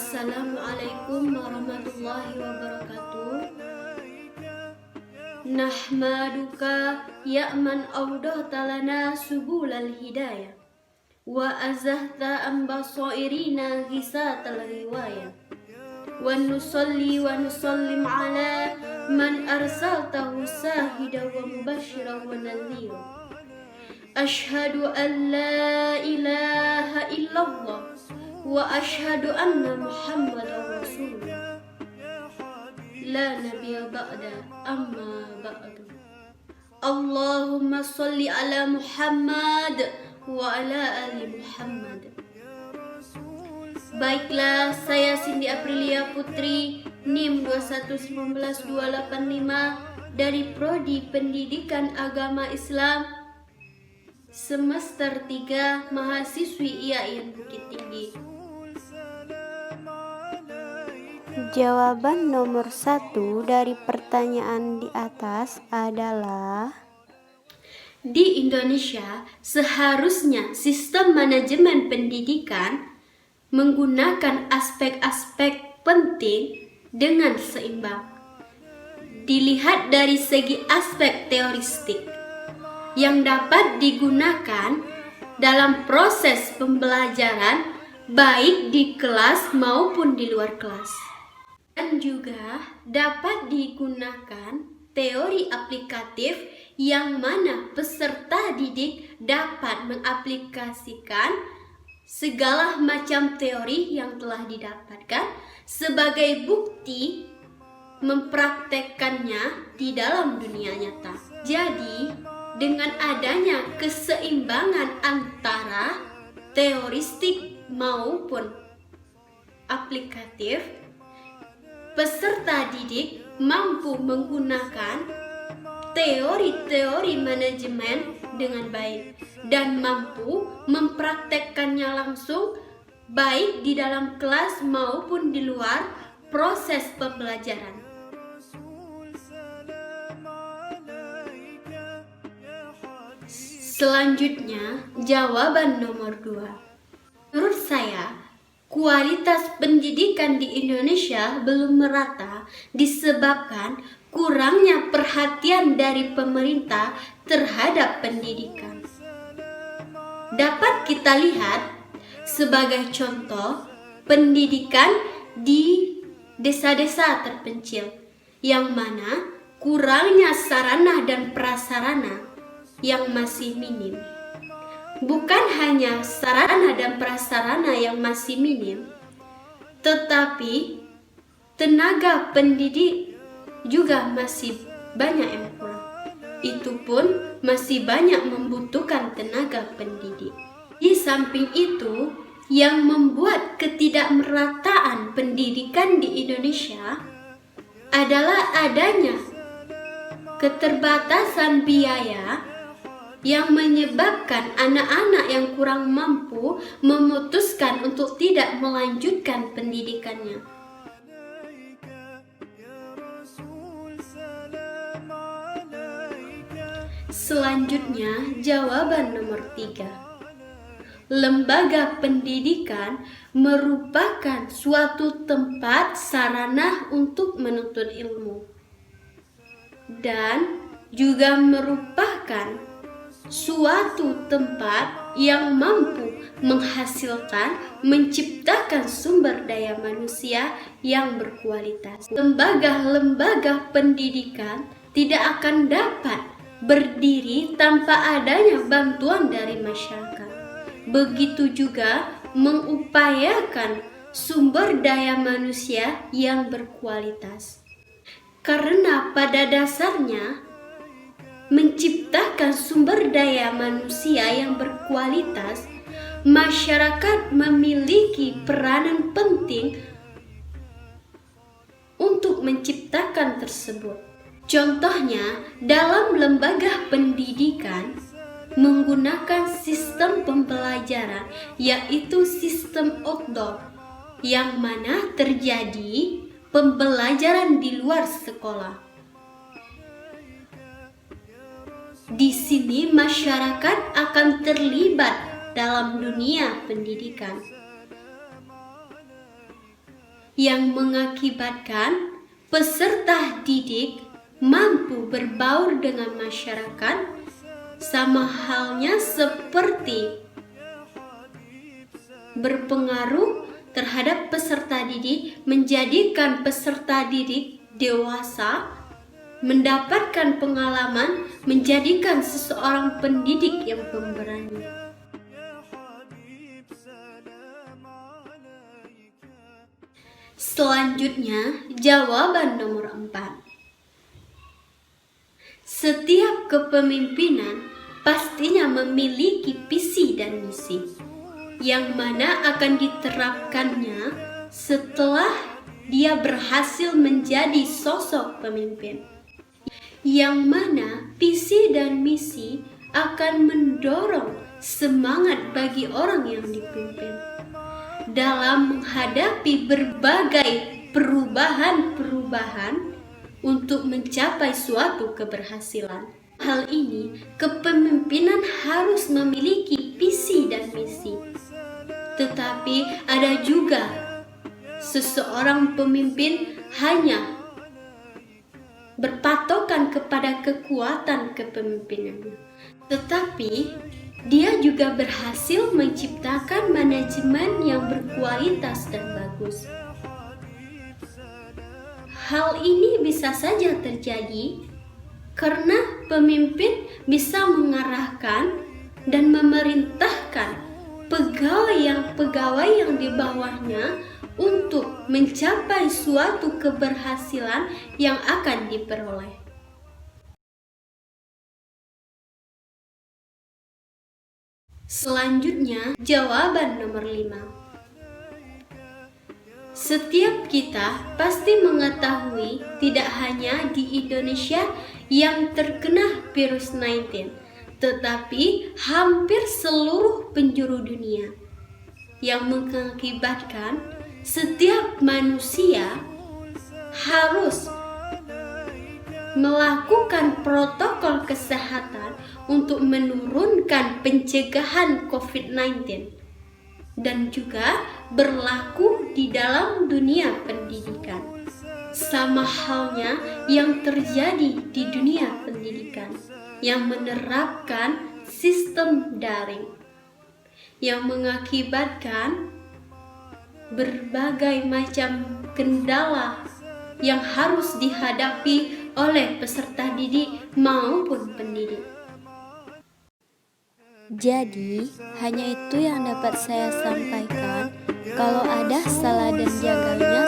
Assalamualaikum warahmatullahi wabarakatuh. Nahmaduka ya man awdahta lana subulal hidayah wa azahta an basairina ghisatal riwayah wa nusalli wa nusallim ala man arsaltahu sahida wa mubashira wa nadhira. Ashhadu an la ilaha illallah wa ashhadu anna Muhammadan Rasulullah. La nabiyya ba'da amma ba'du. Allahumma salli ala Muhammad wa ala ali Muhammad. Baiklah, saya Cindy Aprilia Putri, NIM 2119285 dari Prodi Pendidikan Agama Islam, semester 3, mahasiswi IAIN Bukit Tinggi. Jawaban nomor 1 dari pertanyaan di atas adalah: di Indonesia seharusnya sistem manajemen pendidikan menggunakan aspek-aspek penting dengan seimbang. Dilihat dari segi aspek teoristik yang dapat digunakan dalam proses pembelajaran baik di kelas maupun di luar kelas. Dan juga dapat digunakan teori aplikatif yang mana peserta didik dapat mengaplikasikan segala macam teori yang telah didapatkan sebagai bukti mempraktekkannya di dalam dunia nyata. Jadi, dengan adanya keseimbangan antara teoristik maupun aplikatif, peserta didik mampu menggunakan teori-teori manajemen dengan baik dan mampu mempraktekkannya langsung baik di dalam kelas maupun di luar proses pembelajaran. Selanjutnya, jawaban nomor 2. Menurut saya, kualitas pendidikan di Indonesia belum merata disebabkan kurangnya perhatian dari pemerintah terhadap pendidikan. Dapat kita lihat sebagai contoh pendidikan di desa-desa terpencil, yang mana kurangnya sarana dan prasarana yang masih minim. Bukan hanya sarana dan prasarana yang masih minim, tetapi tenaga pendidik juga masih banyak yang kurang. Itu pun masih banyak membutuhkan tenaga pendidik. Di samping itu, yang membuat ketidakmerataan pendidikan di Indonesia adalah adanya keterbatasan biaya yang menyebabkan anak-anak yang kurang mampu memutuskan untuk tidak melanjutkan pendidikannya. Selanjutnya, jawaban nomor 3. Lembaga pendidikan merupakan suatu tempat sarana untuk menuntut ilmu dan juga merupakan suatu tempat yang mampu menghasilkan, menciptakan sumber daya manusia yang berkualitas. Lembaga-lembaga pendidikan tidak akan dapat berdiri tanpa adanya bantuan dari masyarakat. Begitu juga mengupayakan sumber daya manusia yang berkualitas. Karena pada dasarnya menciptakan sumber daya manusia yang berkualitas, masyarakat memiliki peranan penting untuk menciptakan tersebut. Contohnya, dalam lembaga pendidikan menggunakan sistem pembelajaran, yaitu sistem outdoor, yang mana terjadi pembelajaran di luar sekolah. Di sini masyarakat akan terlibat dalam dunia pendidikan. yang mengakibatkan peserta didik mampu berbaur dengan masyarakat, sama halnya seperti berpengaruh terhadap peserta didik, menjadikan peserta didik dewasa, mendapatkan pengalaman, menjadikan seseorang pendidik yang pemberani. Selanjutnya, jawaban nomor 4. Setiap kepemimpinan pastinya memiliki visi dan misi, yang mana akan diterapkannya setelah dia berhasil menjadi sosok pemimpin. Yang mana visi dan misi akan mendorong semangat bagi orang yang dipimpin dalam menghadapi berbagai perubahan-perubahan untuk mencapai suatu keberhasilan. Hal ini, kepemimpinan harus memiliki visi dan misi. Tetapi ada juga seseorang pemimpin hanya berpatokan kepada kekuatan kepemimpinannya. Tetapi dia juga berhasil menciptakan manajemen yang berkualitas dan bagus. Hal ini bisa saja terjadi karena pemimpin bisa mengarahkan dan memerintahkan pegawai yang di bawahnya untuk mencapai suatu keberhasilan yang akan diperoleh. Selanjutnya, jawaban nomor 5. Setiap kita pasti mengetahui tidak hanya di Indonesia yang terkena virus 19, tetapi hampir seluruh penjuru dunia, yang mengakibatkan setiap manusia harus melakukan protokol kesehatan untuk menurunkan pencegahan COVID-19 dan juga berlaku di dalam dunia pendidikan. Sama halnya yang terjadi di dunia pendidikan yang menerapkan sistem daring yang mengakibatkan berbagai macam kendala yang harus dihadapi oleh peserta didik maupun pendidik. Jadi, hanya itu yang dapat saya sampaikan. Kalau ada salah dan janggalnya,